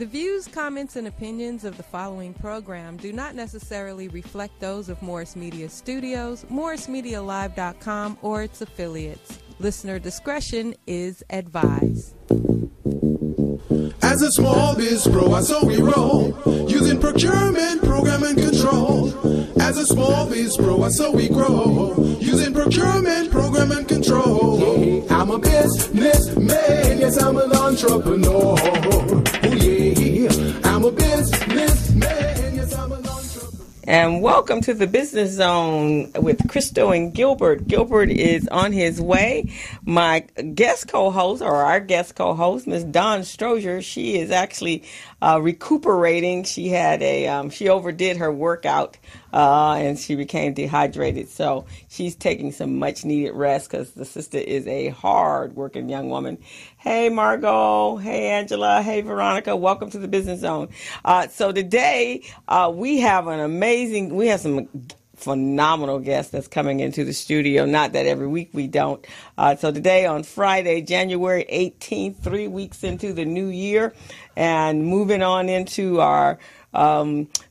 The views, comments, and opinions of the following program do not necessarily reflect those of Morris Media Studios, MorrisMediaLive.com, or its affiliates. Listener discretion is advised. As a small biz pro, I so we roll, using procurement, program, and control. As a small biz pro, I so we grow, using procurement, program, and control. I'm a businessman, yes, I'm an entrepreneur. Oh yeah, I'm a businessman, yes, I'm an entrepreneur. And welcome to the Business Zone with Crystal and Gilbert. Gilbert is on his way. My guest co-host, or our guest co-host, Ms. Dawn Strozier, she is actually recuperating. She had she overdid her workout and she became dehydrated. So she's taking some much needed rest because the sister is a hard working young woman. Hey, Margot. Hey, Angela. Hey, Veronica. Welcome to the Business Zone. So today we have some phenomenal guests that's coming into the studio. Not that every week we don't. So today on Friday, January 18th, 3 weeks into the new year and moving on into our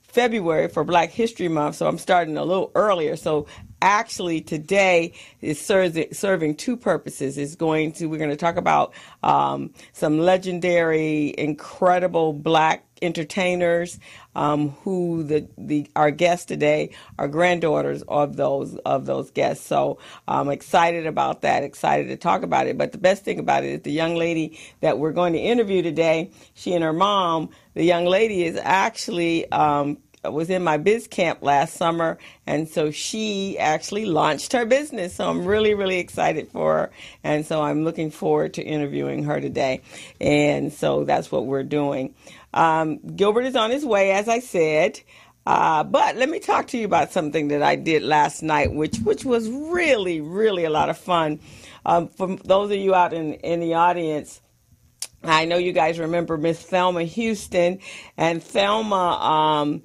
February for Black History Month. So I'm starting a little earlier. So actually today is serving two purposes. We're going to talk about some legendary, incredible Black entertainers who our guests today are granddaughters of those guests. So I'm excited about that, excited to talk about it. But the best thing about it is the young lady that we're going to interview today, she and her mom, the young lady is actually was in my BizCamp last summer, and so she actually launched her business. So I'm really, really excited for her, and so I'm looking forward to interviewing her today. And so that's what we're doing. Gilbert is on his way, as I said, but let me talk to you about something that I did last night, which was really, really a lot of fun. For those of you out in the audience, I know you guys remember Miss Thelma Houston, and Thelma,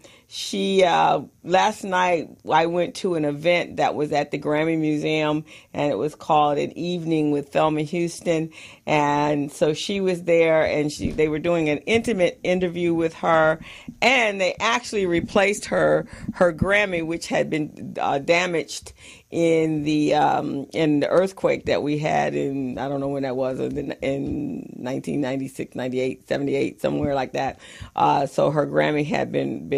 last night I went to an event that was at the Grammy Museum, and it was called An Evening with Thelma Houston. And so she was there, and they were doing an intimate interview with her, and they actually replaced her Grammy, which had been damaged in the earthquake that we had in, I don't know when that was, in 1996, 98, 78, somewhere like that. So her Grammy had been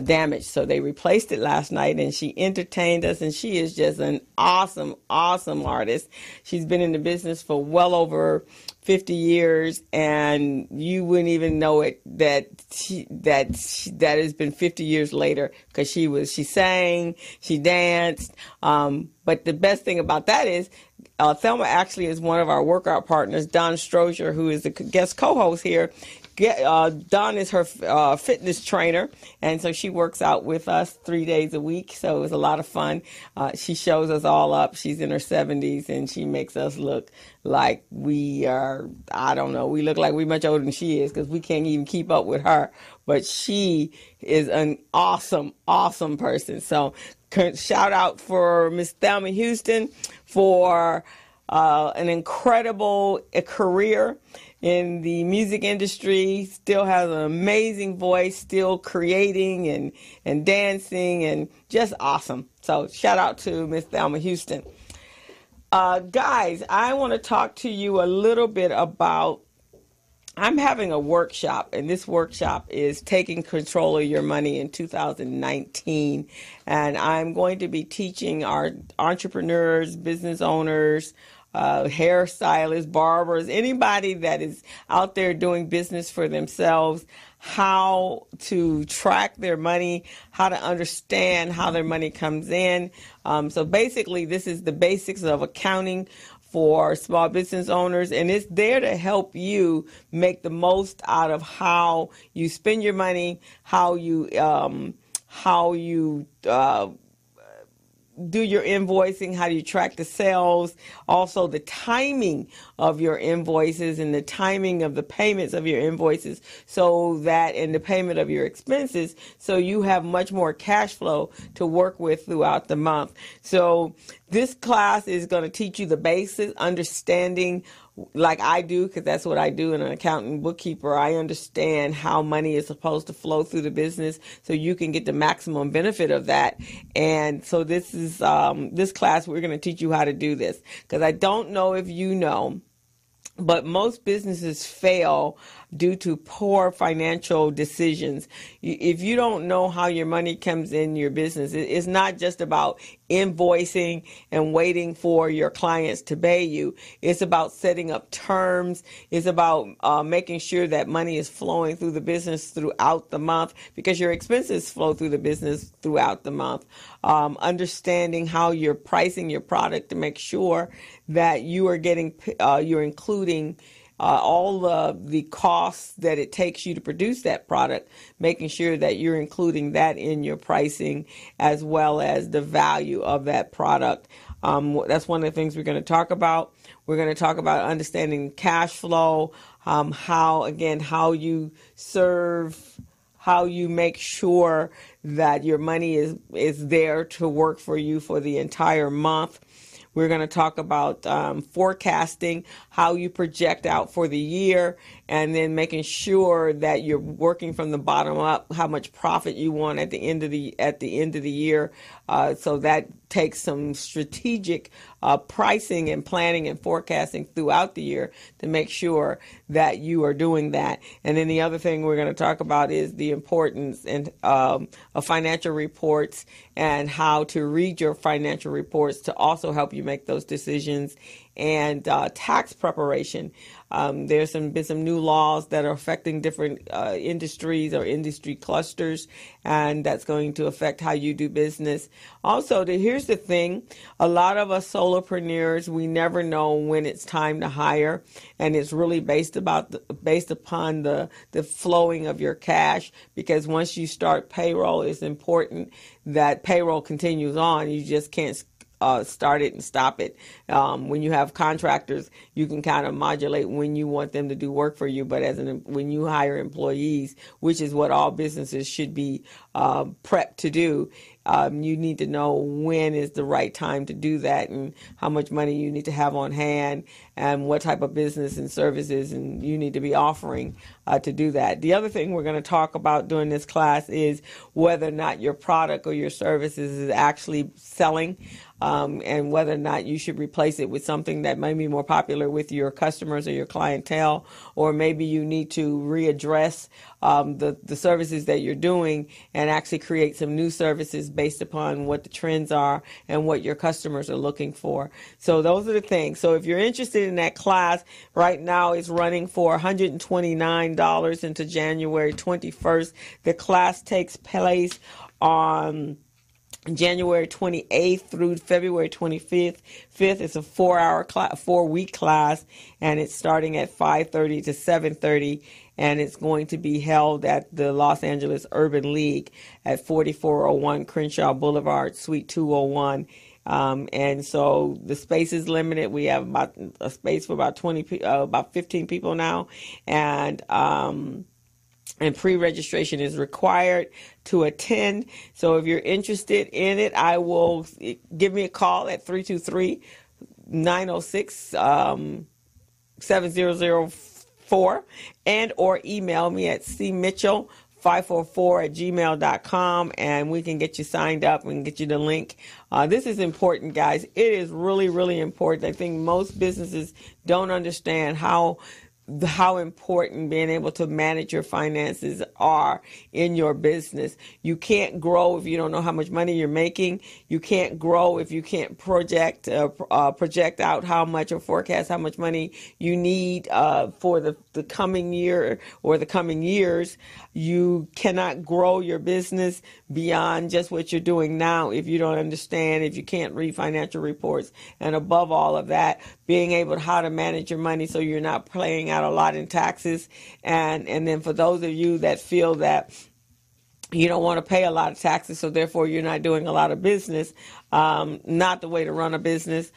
damaged. So they replaced it last night, and she entertained us, and she is just an awesome, awesome artist. She's been in the business for well over 50 years, and you wouldn't even know it that has been 50 years later, because she sang, she danced. But the best thing about that is Thelma actually is one of our workout partners, Dawn Strozier, who is the guest co-host here. Dawn is her fitness trainer, and so she works out with us 3 days a week, so it was a lot of fun. She shows us all up. She's in her 70s, and she makes us look like we are, I don't know, we look like we're much older than she is because we can't even keep up with her, but she is an awesome, awesome person. So shout out for Miss Thelma Houston for an incredible career in the music industry, still has an amazing voice, still creating and dancing, and just awesome. So shout out to Miss Thelma Houston. Guys, I want to talk to you a little bit about, I'm having a workshop, and this workshop is taking control of your money in 2019. And I'm going to be teaching our entrepreneurs, business owners, hairstylists, barbers, anybody that is out there doing business for themselves, how to track their money, how to understand how their money comes in. So basically, this is the basics of accounting for small business owners, and it's there to help you make the most out of how you spend your money, how you do your invoicing, how do you track the sales, also the timing of your invoices and the timing of the payments of your invoices, so that in the payment of your expenses, so you have much more cash flow to work with throughout the month. So This class is going to teach you the basics, understanding, like I do, because that's what I do in an accountant bookkeeper. I understand how money is supposed to flow through the business so you can get the maximum benefit of that. And so this is this class, we're going to teach you how to do this, because I don't know if you know, but most businesses fail due to poor financial decisions. If you don't know how your money comes in your business, it's not just about invoicing and waiting for your clients to pay you. It's about setting up terms. It's about making sure that money is flowing through the business throughout the month, because your expenses flow through the business throughout the month. Understanding how you're pricing your product to make sure that you are getting, you're including all the costs that it takes you to produce that product, making sure that you're including that in your pricing, as well as the value of that product. That's one of the things we're going to talk about. We're going to talk about understanding cash flow, how you serve, how you make sure that your money is there to work for you for the entire month. We're going to talk about forecasting, how you project out for the year, and then making sure that you're working from the bottom up, how much profit you want at the end of the year. So that takes some strategic pricing and planning and forecasting throughout the year to make sure that you are doing that. And then the other thing we're going to talk about is the importance of financial reports and how to read your financial reports to also help you make those decisions, and tax preparation. There's been some new laws that are affecting different industries or industry clusters, and that's going to affect how you do business. Also, here's the thing. A lot of us solopreneurs, we never know when it's time to hire, and it's really based upon the flowing of your cash, because once you start payroll, it's important that payroll continues on. You just can't start it and stop it. When you have contractors, you can kind of modulate when you want them to do work for you. But when you hire employees, which is what all businesses should be prepped to do, you need to know when is the right time to do that, and how much money you need to have on hand, and what type of business and services and you need to be offering to do that. The other thing we're going to talk about during this class is whether or not your product or your services is actually selling, and whether or not you should replace it with something that may be more popular with your customers or your clientele, or maybe you need to readdress the services that you're doing and actually create some new services based upon what the trends are and what your customers are looking for. So those are the things. So if you're interested in that class, right now it's running for $129 until January 21st. The class takes place on January 28th through February 25th. It's a 4-week class, and it's starting at 5:30 to 7:30, and it's going to be held at the Los Angeles Urban League at 4401 Crenshaw Boulevard, Suite 201. And so the space is limited. We have about a space for about 15 people now, and pre-registration is required to attend. So if you're interested in it, give me a call at 323-906-7004, and or email me at cmitchell544@gmail.com, and we can get you signed up and get you the link. This is important, guys. It is really, really important. I think most businesses don't understand how important being able to manage your finances are in your business. You can't grow if you don't know how much money you're making. You can't grow if you can't project out how much, or forecast how much money you need for the coming year or the coming years. You cannot grow your business beyond just what you're doing now if you don't understand, if you can't read financial reports, and above all of that, being able to how to manage your money so you're not paying out a lot in taxes. And then for those of you that feel that you don't want to pay a lot of taxes, so therefore you're not doing a lot of business, not the way to run a business.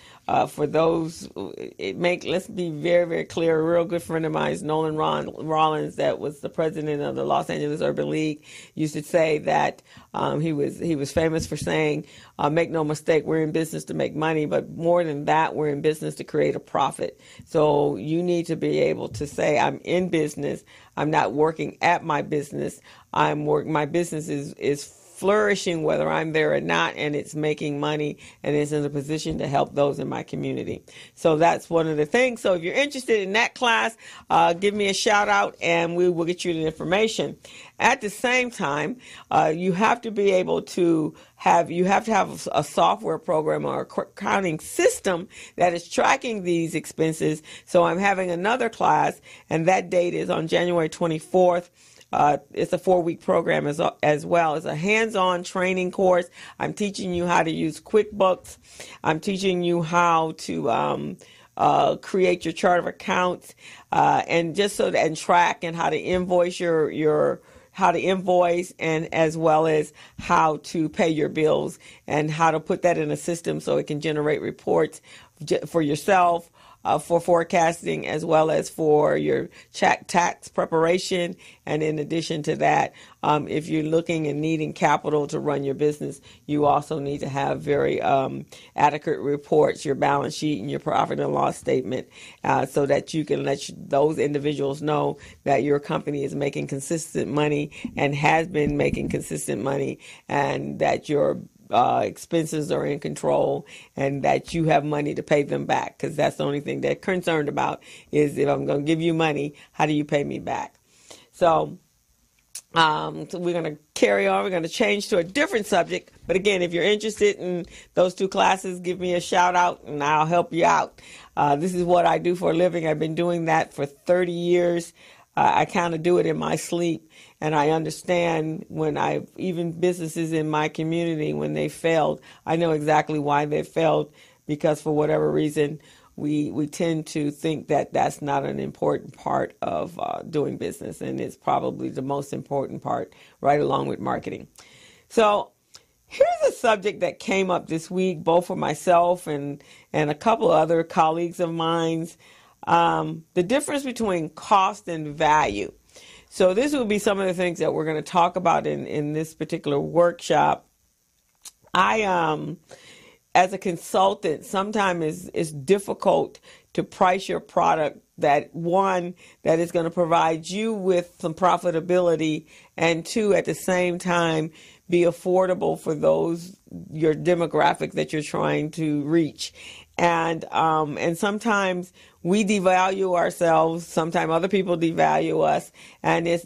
For those, let's be very, very clear. A real good friend of mine is Nolan Rollins, that was the president of the Los Angeles Urban League, used to say that he was famous for saying, make no mistake, we're in business to make money, but more than that, we're in business to create a profit. So you need to be able to say, I'm in business. I'm not working at my business. My business is flourishing whether I'm there or not, and it's making money, and it's in a position to help those in my community. So that's one of the things. So if you're interested in that class, give me a shout out and we will get you the information. At the same time, you have to be able to have a software program or accounting system that is tracking these expenses. So I'm having another class, and that date is on January 24th. It's a 4-week program as well. It's a hands-on training course. I'm teaching you how to use QuickBooks. I'm teaching you how to create your chart of accounts, and track, and how to invoice how to invoice, and as well as how to pay your bills, and how to put that in a system so it can generate reports for yourself, for forecasting, as well as for your tax preparation. And in addition to that, if you're looking and needing capital to run your business, you also need to have very adequate reports, your balance sheet and your profit and loss statement, so that you can let those individuals know that your company is making consistent money and has been making consistent money, and that your expenses are in control, and that you have money to pay them back, because that's the only thing they're concerned about, is if I'm going to give you money, how do you pay me back? So we're going to carry on. We're going to change to a different subject. But again, if you're interested in those 2 classes, give me a shout out and I'll help you out. This is what I do for a living. I've been doing that for 30 years. I kind of do it in my sleep, and I understand even businesses in my community, when they failed, I know exactly why they failed, because for whatever reason, we tend to think that that's not an important part of doing business, and it's probably the most important part, right along with marketing. So here's a subject that came up this week, both for myself and a couple of other colleagues of mine. The difference between cost and value. So this will be some of the things that we're going to talk about in this particular workshop. As a consultant, sometimes it's difficult to price your product that is going to provide you with some profitability, and 2, at the same time, be affordable for your demographic that you're trying to reach. And sometimes we devalue ourselves. Sometimes other people devalue us, and it's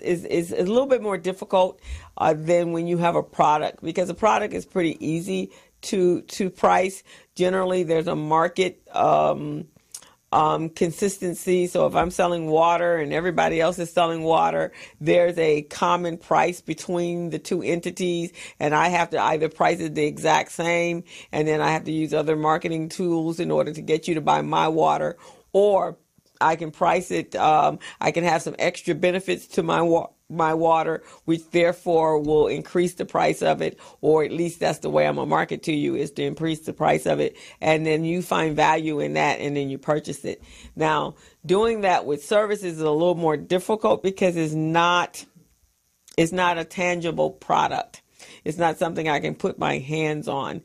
a little bit more difficult than when you have a product, because a product is pretty easy to price. Generally, there's a market consistency. So if I'm selling water and everybody else is selling water, there's a common price between the 2 entities, and I have to either price it the exact same, and then I have to use other marketing tools in order to get you to buy my water, or I can price it, I can have some extra benefits to my water, which therefore will increase the price of it, or at least that's the way I'm going to market to you, is to increase the price of it. And then you find value in that, and then you purchase it. Now, doing that with services is a little more difficult, because it's not a tangible product. It's not something I can put my hands on.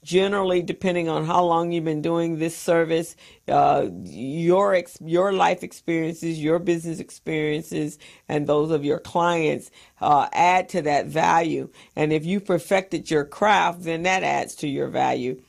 Generally, depending on how long you've been doing this service, your life experiences, your business experiences, and those of your clients add to that value. And if you perfected your craft, then that adds to your value.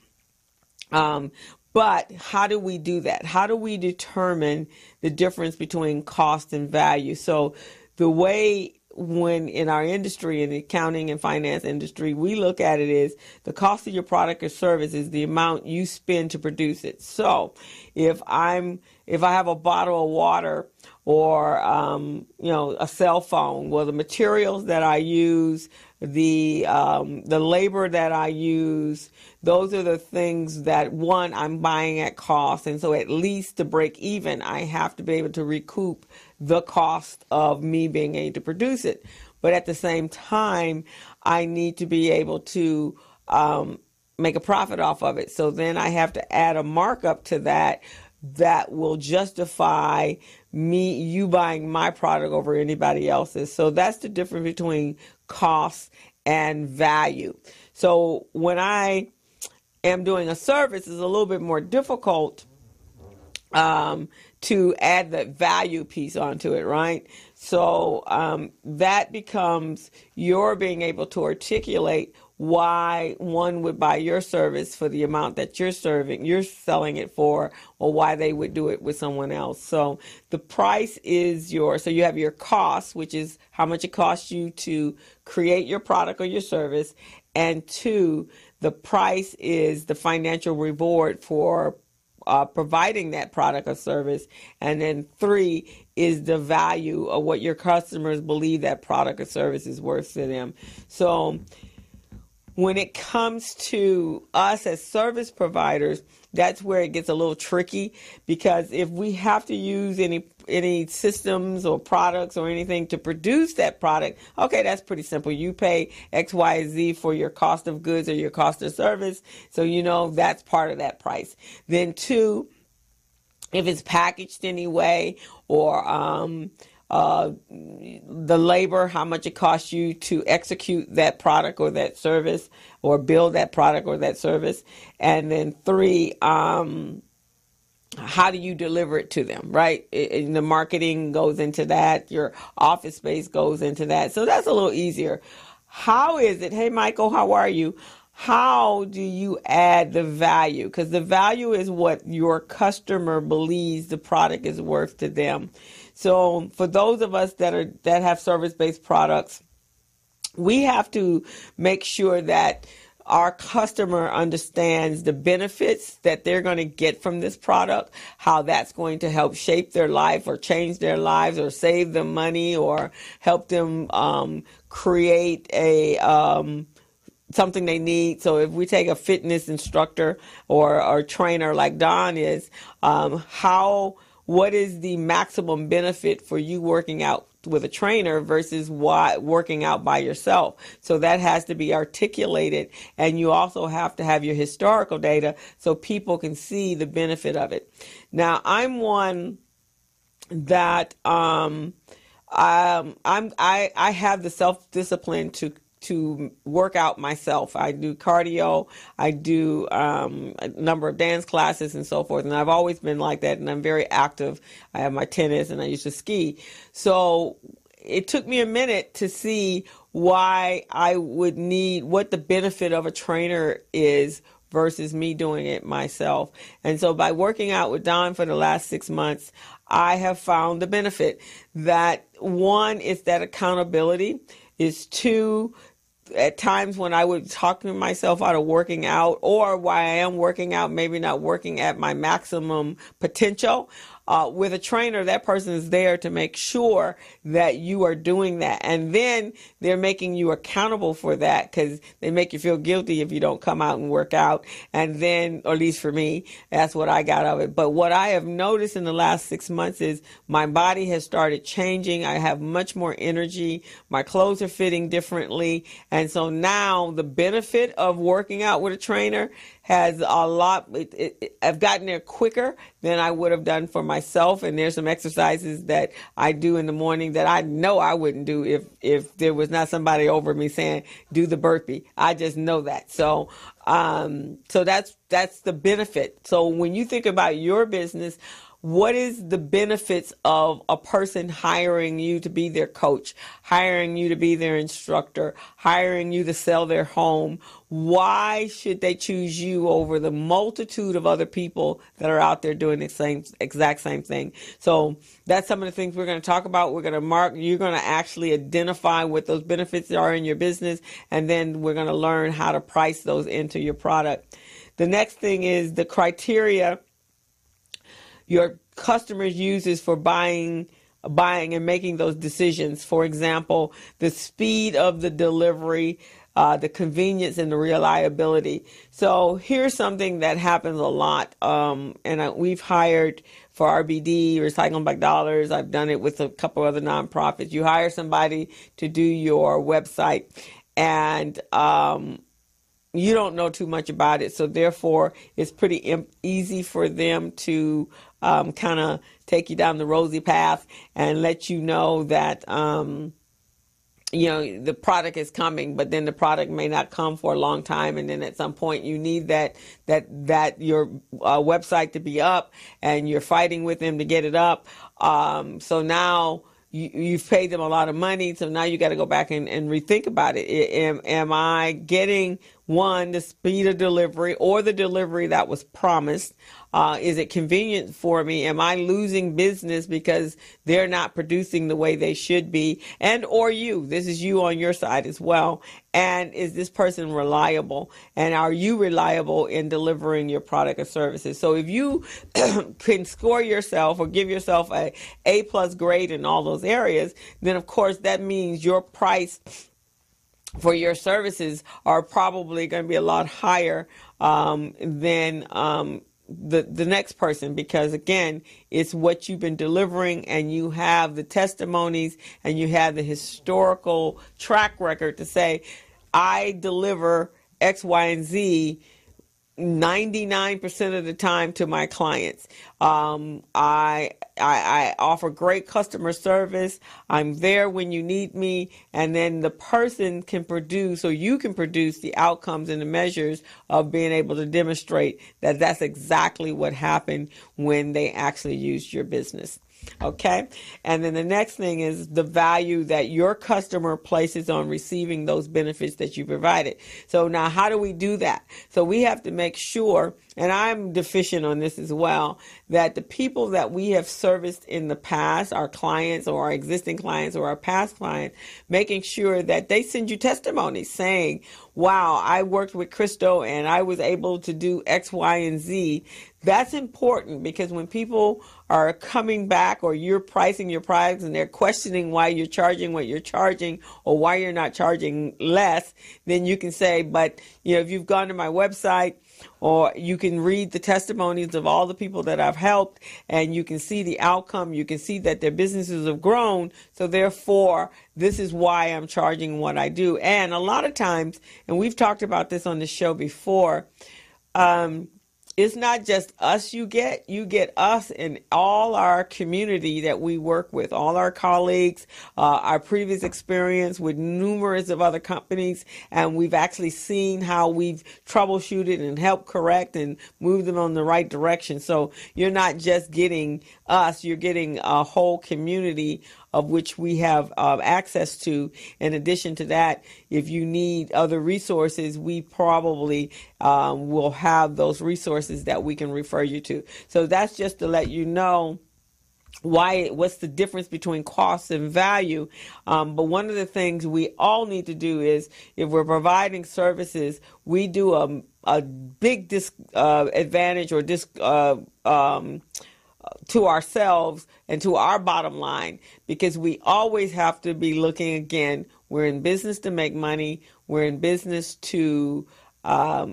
But how do we do that? How do we determine the difference between cost and value? So the way, when in our industry, in the accounting and finance industry, we look at it is the cost of your product or service is the amount you spend to produce it. So if I have a bottle of water or a cell phone, well, the materials that I use, the labor that I use, those are the things that, one, I'm buying at cost. And so at least to break even, I have to be able to recoup the cost of me being able to produce it. But at the same time, I need to be able to make a profit off of it. So then I have to add a markup to that will justify you buying my product over anybody else's. So that's the difference between cost and value. So when I am doing a service, it's a little bit more difficult to add the value piece onto it, right? So that becomes your being able to articulate why one would buy your service for the amount that you're selling it for, or why they would do it with someone else. So the price is so you have your cost, which is how much it costs you to create your product or your service. And 2, the price is the financial reward for providing that product or service. And then 3 is the value of what your customers believe that product or service is worth to them. So when it comes to us as service providers, that's where it gets a little tricky, because if we have to use any systems or products or anything to produce that product, okay, that's pretty simple. You pay X, Y, Z for your cost of goods or your cost of service. So, that's part of that price. Then 2, if it's packaged anyway, or the labor, how much it costs you to execute that product or that service, or build that product or that service. And then 3, how do you deliver it to them, right? The marketing goes into that. Your office space goes into that. So that's a little easier. How is it? Hey, Michael, how are you? How do you add the value? Because the value is what your customer believes the product is worth to them. So for those of us that have service-based products, we have to make sure that our customer understands the benefits that they're going to get from this product, how that's going to help shape their life or change their lives or save them money or help them create something they need. So if we take a fitness instructor or trainer like Don is, what is the maximum benefit for you working out with a trainer versus working out by yourself? So that has to be articulated, and you also have to have your historical data so people can see the benefit of it. Now, I'm one that I have the self-discipline to work out myself. I do cardio, I do a number of dance classes and so forth, and I've always been like that, and I'm very active. I have my tennis and I used to ski. So it took me a minute to see why I would need, what the benefit of a trainer is versus me doing it myself. And so by working out with Don for the last 6 months, I have found the benefit that 1 is that accountability, is 2, at times when I would talk to myself out of working out, or while I am working out, maybe not working at my maximum potential, with a trainer, that person is there to make sure that you are doing that. And then they're making you accountable for that, because they make you feel guilty if you don't come out and work out. And then, or at least for me, that's what I got of it. But what I have noticed in the last 6 months is my body has started changing. I have much more energy. My clothes are fitting differently. And so now the benefit of working out with a trainer has a lot. I've gotten there quicker than I would have done for myself. And there's some exercises that I do in the morning that I know I wouldn't do if there was not somebody over me saying, do the burpee. I just know that. So that's the benefit. So when you think about your business, what is the benefits of a person hiring you to be their coach, hiring you to be their instructor, hiring you to sell their home? Why should they choose you over the multitude of other people that are out there doing the exact same thing? So that's some of the things we're going to talk about. We're going to mark, you're going to actually identify what those benefits are in your business, and then we're going to learn how to price those into your product. The next thing is the criteria your customers uses for buying and making those decisions. For example, the speed of the delivery, the convenience, and the reliability. So here's something that happens a lot. We've hired for RBD, Recycling Back Dollars. I've done it with a couple other nonprofits. You hire somebody to do your website, and you don't know too much about it. So therefore, it's pretty easy for them to kind of take you down the rosy path and let you know that, the product is coming, but then the product may not come for a long time. And then at some point you need that your website to be up, and you're fighting with them to get it up. So now you've paid them a lot of money. So now you got to go back and rethink about it. Am I getting, one, the speed of delivery or the delivery that was promised? Is it convenient for me? Am I losing business because they're not producing the way they should be? And or this is you on your side as well. And is this person reliable? And are you reliable in delivering your product or services? So if you can score yourself or give yourself a A+ grade in all those areas, then of course that means your price for your services are probably going to be a lot higher than the next person, because again, it's what you've been delivering, and you have the testimonies and you have the historical track record to say, I deliver X, Y, and Z 99% of the time to my clients. I offer great customer service. I'm there when you need me. And then the person can produce, or you can produce, the outcomes and the measures of being able to demonstrate that that's exactly what happened when they actually used your business. Okay. And then the next thing is the value that your customer places on receiving those benefits that you provided. So now how do we do that? So we have to make sure, and I'm deficient on this as well, that the people that we have serviced in the past, our clients or our existing clients or our past clients, making sure that they send you testimonies saying, wow, I worked with Christo and I was able to do X, Y, and Z. That's important, because when people are coming back, or you're pricing your products and they're questioning why you're charging what you're charging or why you're not charging less, then you can say, but if you've gone to my website, or you can read the testimonies of all the people that I've helped, and you can see the outcome. You can see that their businesses have grown. So therefore, this is why I'm charging what I do. And a lot of times, and we've talked about this on the show before, it's not just us you get us and all our community that we work with, all our colleagues, our previous experience with numerous of other companies, and we've actually seen how we've troubleshooted and helped correct and move them on the right direction. So you're not just getting us, you're getting a whole community of which we have access to. In addition to that, if you need other resources, we probably will have those resources that we can refer you to. So that's just to let you know what's the difference between cost and value. But one of the things we all need to do is, if we're providing services, we do a big advantage or to ourselves and to our bottom line, because we always have to be looking, again, we're in business to make money. We're in business to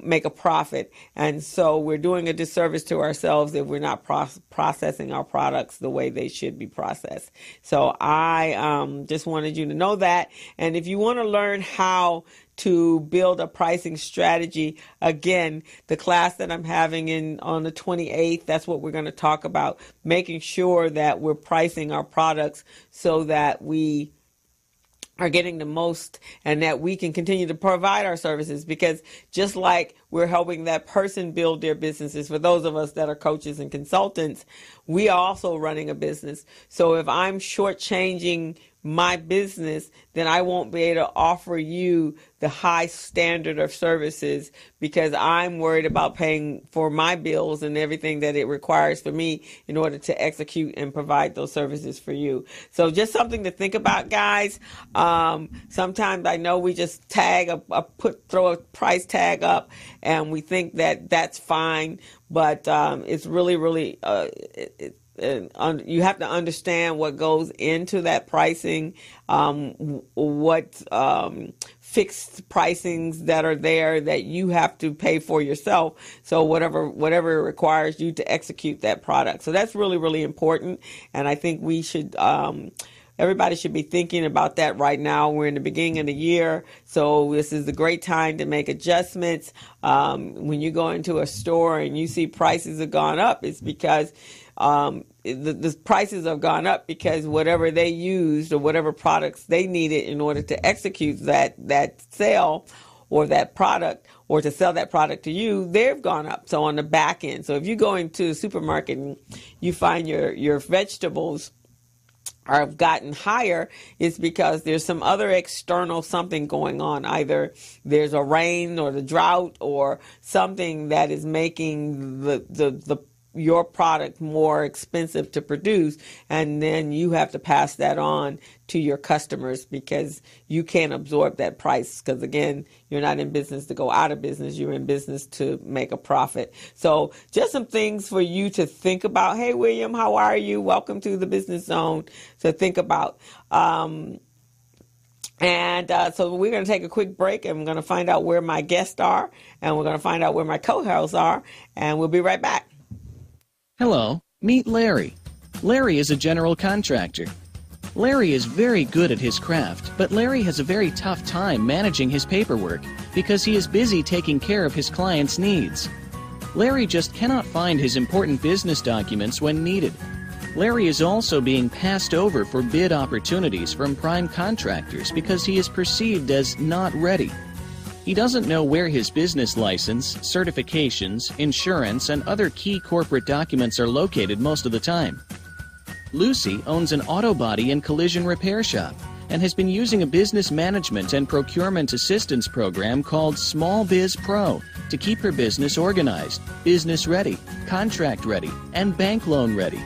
make a profit. And so we're doing a disservice to ourselves if we're not processing our products the way they should be processed. So I just wanted you to know that. And if you want to learn how to build a pricing strategy, again, the class that I'm having on the 28th, that's what we're going to talk about, making sure that we're pricing our products so that we are getting the most and that we can continue to provide our services. Because just like we're helping that person build their businesses, for those of us that are coaches and consultants, we are also running a business. So if I'm shortchanging my business, then I won't be able to offer you the high standard of services, because I'm worried about paying for my bills and everything that it requires for me in order to execute and provide those services for you. So just something to think about, guys. Sometimes I know we just throw a price tag up and we think that that's fine, but it's really, really, you have to understand what goes into that pricing, what fixed pricings that are there that you have to pay for yourself. So whatever it requires you to execute that product. So that's really, really important. And I think we should everybody should be thinking about that right now. We're in the beginning of the year, so this is a great time to make adjustments. When you go into a store and you see prices have gone up, it's because the prices have gone up because whatever they used or whatever products they needed in order to execute that sale or that product, or to sell that product to you, they've gone up. So on the back end. So if you go into a supermarket and you find your vegetables have gotten higher, it's because there's some other external something going on. Either there's a rain or the drought or something that is making your product more expensive to produce, and then you have to pass that on to your customers because you can't absorb that price, because again, you're not in business to go out of business, you're in business to make a profit. So just some things for you to think about. Hey William, how are you? Welcome to the Business Zone to think about. So we're going to take a quick break, and we're going to find out where my guests are, and we're going to find out where my co-hosts are, and we'll be right back. Hello, meet Larry. Larry is a general contractor. Larry is very good at his craft, but Larry has a very tough time managing his paperwork because he is busy taking care of his clients' needs. Larry just cannot find his important business documents when needed. Larry is also being passed over for bid opportunities from prime contractors because he is perceived as not ready. He doesn't know where his business license, certifications, insurance, and other key corporate documents are located most of the time. Lucy owns an auto body and collision repair shop and has been using a business management and procurement assistance program called Small Biz Pro to keep her business organized, business ready, contract ready, and bank loan ready.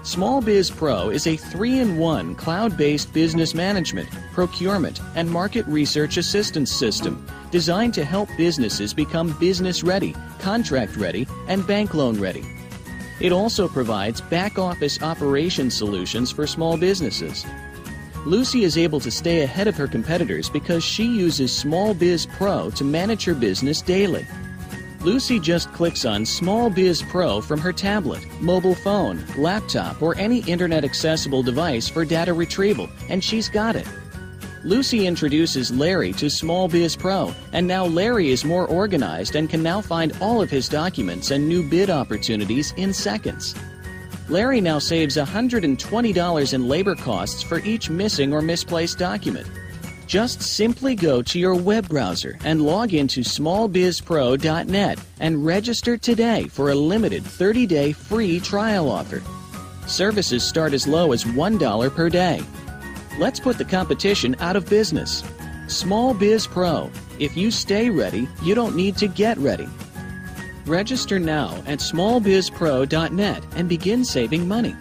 Small Biz Pro is a 3-in-1 cloud-based business management, procurement, and market research assistance system designed to help businesses become business ready, contract ready, and bank loan ready. It also provides back-office operation solutions for small businesses. Lucy is able to stay ahead of her competitors because she uses Small Biz Pro to manage her business daily. Lucy just clicks on Small Biz Pro from her tablet, mobile phone, laptop, or any internet-accessible device for data retrieval, and she's got it. Lucy introduces Larry to Small Biz Pro, and now Larry is more organized and can now find all of his documents and new bid opportunities in seconds. Larry now saves $120 in labor costs for each missing or misplaced document. Just simply go to your web browser and log into smallbizpro.net and register today for a limited 30-day free trial offer. Services start as low as $1 per day. Let's put the competition out of business. Small Biz Pro. If you stay ready, you don't need to get ready. Register now at smallbizpro.net and begin saving money.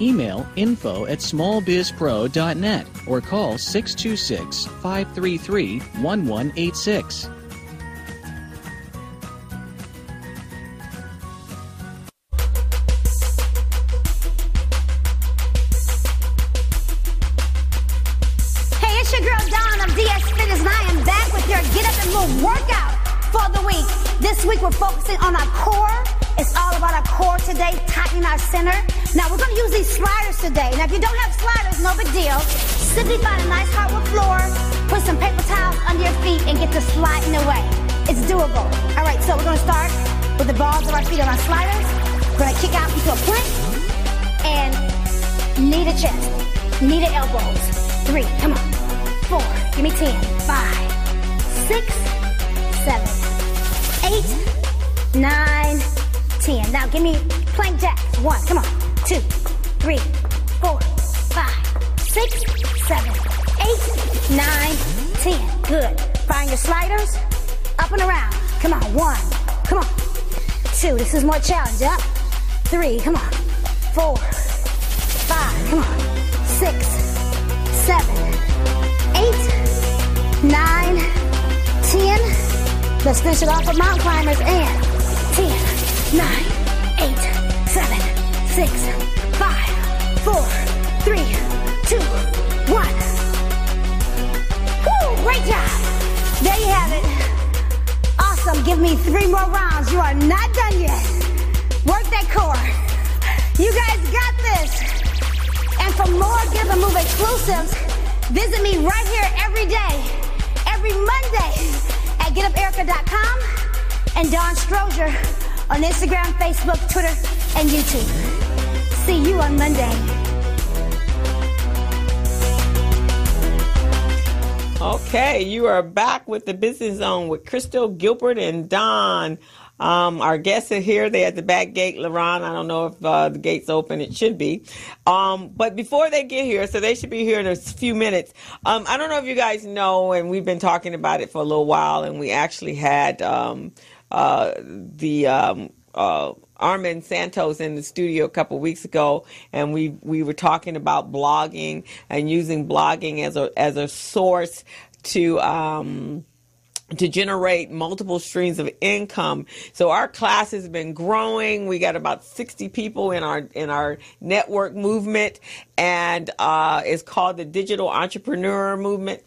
Email info@smallbizpro.net or call 626-533-1186. Hey, it's your girl Dawn of DS Fitness, and I am back with your Get Up and Move workout for the week. This week we're focusing on our core. It's all about our core today, tightening our center. Now, we're going to use these sliders today. Now, if you don't have sliders, no big deal. Simply find a nice hardwood floor, put some paper towels under your feet, and get to sliding away. It's doable. All right, so we're going to start with the balls of our feet on our sliders. We're going to kick out into a plank and knee to chest, knee to elbows. 3, come on. 4, give me 10, 5, 6, 7, 8, 9, 10. Now give me plank jacks. 1, come on. 2, 3, 4, 5, 6, 7, 8, 9, 10. Good. Find your sliders. Up and around. Come on. 1. Come on. 2. This is more challenge. Up. 3. Come on. 4. 5. Come on. 6, 7, 8, 9, 10. Let's finish it off with mountain climbers. And 10, 9, 8, 7, 6, 5, 4, 3, 2, 1. Woo, great job. There you have it. Awesome. Give me 3 more rounds. You are not done yet. Work that core. You guys got this. And for more Get Up and Move exclusives, visit me right here every day, every Monday at getuperica.com and Dawn Strozier on Instagram, Facebook, Twitter, and YouTube. See you on Monday. Okay, you are back with the Business Zone with Crystal, Gilbert, and Don. Our guests are here. They're at the back gate. LaRon, I don't know if the gate's open. It should be. But before they get here, so they should be here in a few minutes. I don't know if you guys know, and we've been talking about it for a little while, and we actually had Armin Santos in the studio a couple weeks ago, and we were talking about blogging and using blogging as a source to generate multiple streams of income. So our class has been growing. We got about 60 people in our network movement, and it's called the Digital Entrepreneur Movement.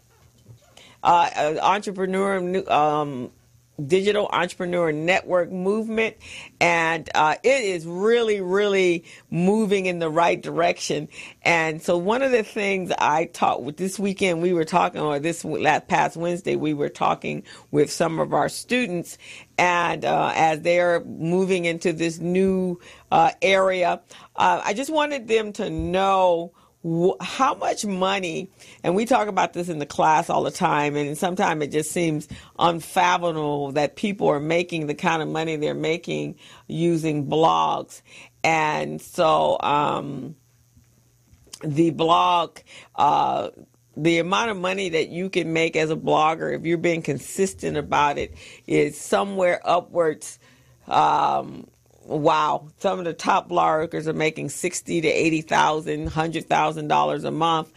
Digital Entrepreneur Network Movement, and it is really, really moving in the right direction. And so one of the things I talked with this weekend, we were talking, or this past Wednesday, we were talking with some of our students, and as they're moving into this new area, I just wanted them to know how much money, and we talk about this in the class all the time, and sometimes it just seems unfathomable that people are making the kind of money they're making using blogs. And so the blog, the amount of money that you can make as a blogger, if you're being consistent about it, is somewhere upwards. Wow, some of the top bloggers are making $60,000 to $80,000, $100,000 a month,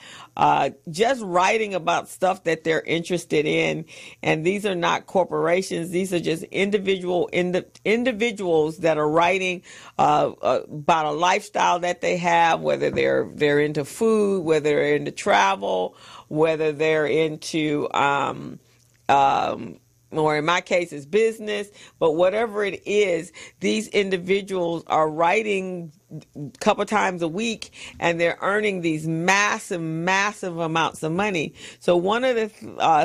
just writing about stuff that they're interested in. And these are not corporations; these are just individuals that are writing about a lifestyle that they have, whether they're into food, whether they're into travel, whether they're into or in my case, it's business, but whatever it is, these individuals are writing a couple times a week, and they're earning these massive, massive amounts of money. So one of the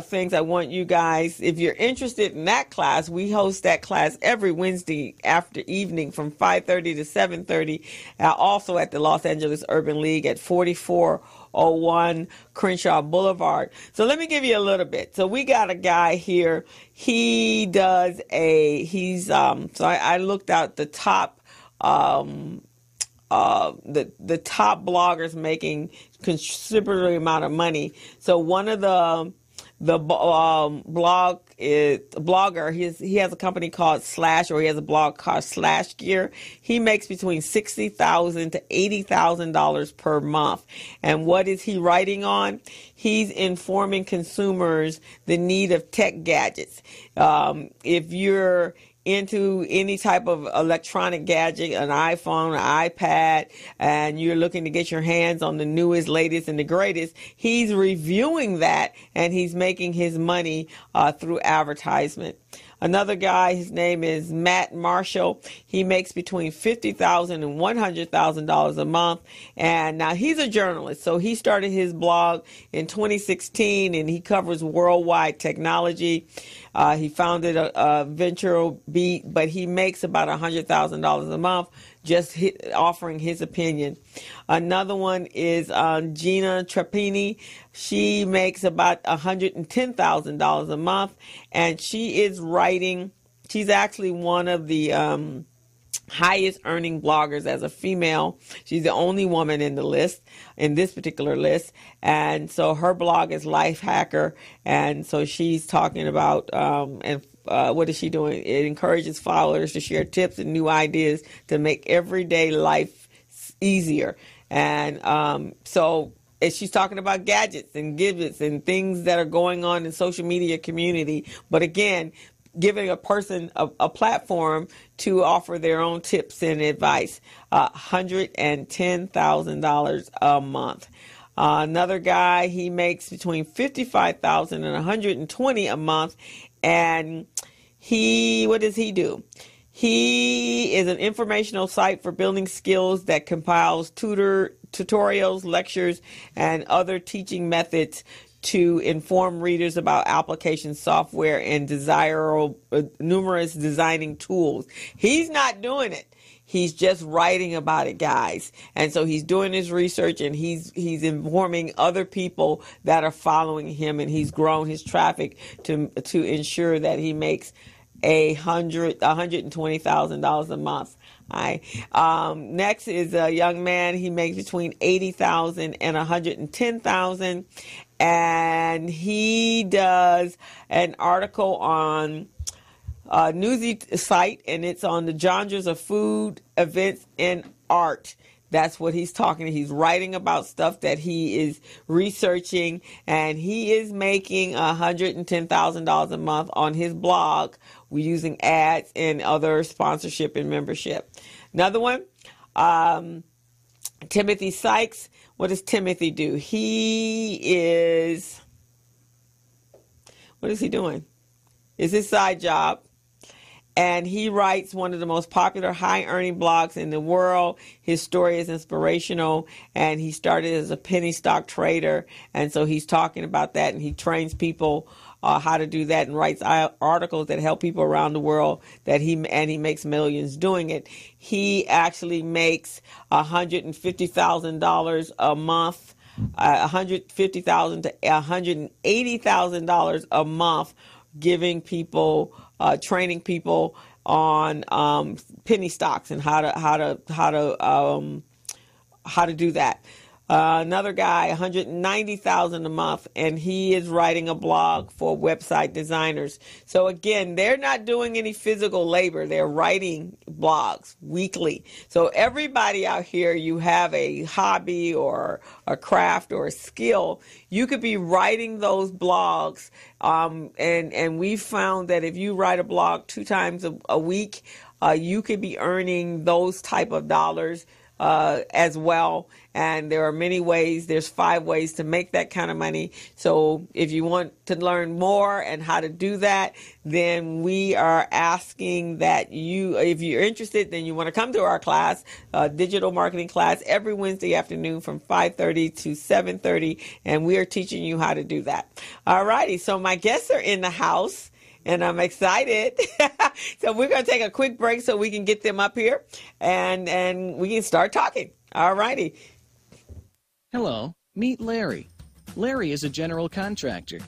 things I want you guys, if you're interested in that class, we host that class every Wednesday after evening from 5:30 to 7:30, also at the Los Angeles Urban League at 4401 Crenshaw Boulevard. So let me give you a little bit. So we got a guy here. He does so I looked out the top, the top bloggers making considerable amount of money. So one of the blogger, he has a company called Slash, or he has a blog called Slash Gear. He makes between $60,000 to $80,000 per month. And what is he writing on? He's informing consumers the need of tech gadgets. If you're into any type of electronic gadget, an iPhone, an iPad, and you're looking to get your hands on the newest, latest, and the greatest, he's reviewing that, and he's making his money through advertisement. Another guy, his name is Matt Marshall. He makes between $50,000 and $100,000 a month. And now he's a journalist. So he started his blog in 2016, and he covers worldwide technology. He founded a Venture Beat, but he makes about $100,000 a month just offering his opinion. Another one is Gina Trappini. She makes about $110,000 a month, and she is writing. She's actually one of the highest earning bloggers as a female. She's the only woman in this particular list. And so her blog is Life Hacker. And so she's talking about, what is she doing? It encourages followers to share tips and new ideas to make everyday life easier. And so she's talking about gadgets and giblets and things that are going on in social media community. But again, giving a person a platform to offer their own tips and advice. $110,000 a month. Another guy, he makes between $55,000 and $120,000 a month, and what does he do? He is an informational site for building skills that compiles tutorials, lectures, and other teaching methods to inform readers about application software and numerous designing tools. He's not doing it. He's just writing about it, guys. And so he's doing his research, and he's informing other people that are following him, and he's grown his traffic to ensure that he makes $120,000 a month. Next is a young man. He makes between $80,000 and $110,000, and he does an article on newsy site, and it's on the genres of food, events, and art. That's what he's talking. He's writing about stuff that he is researching, and he is making $110,000 a month on his blog. We're using ads and other sponsorship and membership. Another one, Timothy Sykes. What does Timothy do? What is he doing? It's his side job. And he writes one of the most popular high-earning blogs in the world. His story is inspirational, and he started as a penny stock trader. And so he's talking about that, and he trains people how to do that, and writes articles that help people around the world. He makes millions doing it. He actually makes $150,000 a month, $150,000 to $180,000 a month, giving people, training people on penny stocks and how to do that. Another guy, $190,000 a month, and he is writing a blog for website designers. So again, they're not doing any physical labor. They're writing blogs weekly. So everybody out here, you have a hobby or a craft or a skill, you could be writing those blogs. And we found that if you write a blog 2 times a week, you could be earning those type of dollars as well. And there are many ways. There's 5 ways to make that kind of money. So if you want to learn more and how to do that, then we are asking that if you're interested, then you want to come to our class, digital marketing class, every Wednesday afternoon from 5:30 to 7:30. And we are teaching you how to do that. All righty. So my guests are in the house, and I'm excited. So we're going to take a quick break so we can get them up here and we can start talking. All righty. Hello, meet Larry. Larry is a general contractor.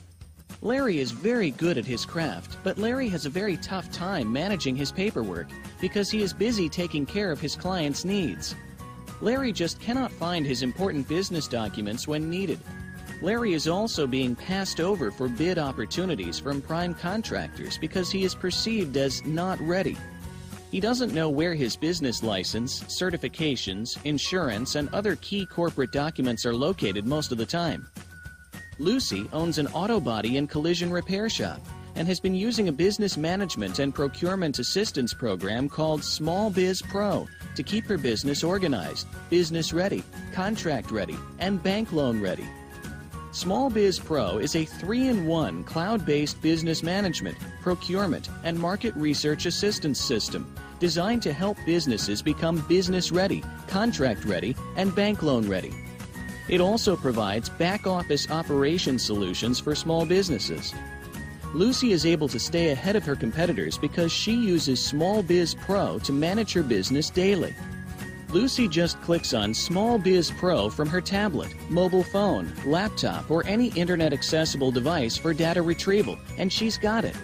Larry is very good at his craft, but Larry has a very tough time managing his paperwork because he is busy taking care of his clients' needs. Larry just cannot find his important business documents when needed. Larry is also being passed over for bid opportunities from prime contractors because he is perceived as not ready. He doesn't know where his business license, certifications, insurance, and other key corporate documents are located most of the time. Lucy owns an auto body and collision repair shop and has been using a business management and procurement assistance program called Small Biz Pro to keep her business organized, business ready, contract ready, and bank loan ready. Small Biz Pro is a 3-in-1 cloud-based business management, procurement, and market research assistance system designed to help businesses become business ready, contract ready, and bank loan ready. It also provides back-office operation solutions for small businesses. Lucy is able to stay ahead of her competitors because she uses Small Biz Pro to manage her business daily. Lucy just clicks on Small Biz Pro from her tablet, mobile phone, laptop, or any internet-accessible device for data retrieval, and she's got it.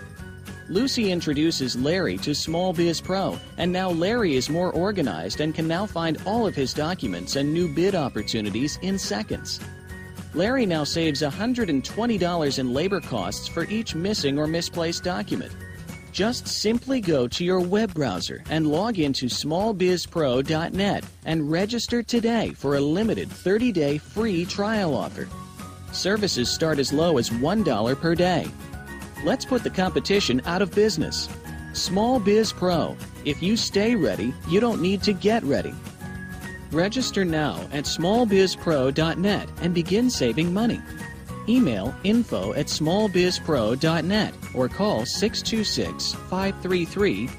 Lucy introduces Larry to Small Biz Pro, and now Larry is more organized and can now find all of his documents and new bid opportunities in seconds. Larry now saves $120 in labor costs for each missing or misplaced document. Just simply go to your web browser and log into smallbizpro.net and register today for a limited 30-day free trial offer. Services start as low as $1 per day. Let's put the competition out of business. Small Biz Pro. If you stay ready, you don't need to get ready. Register now at smallbizpro.net and begin saving money. Email info@smallbizpro.net or call 626-533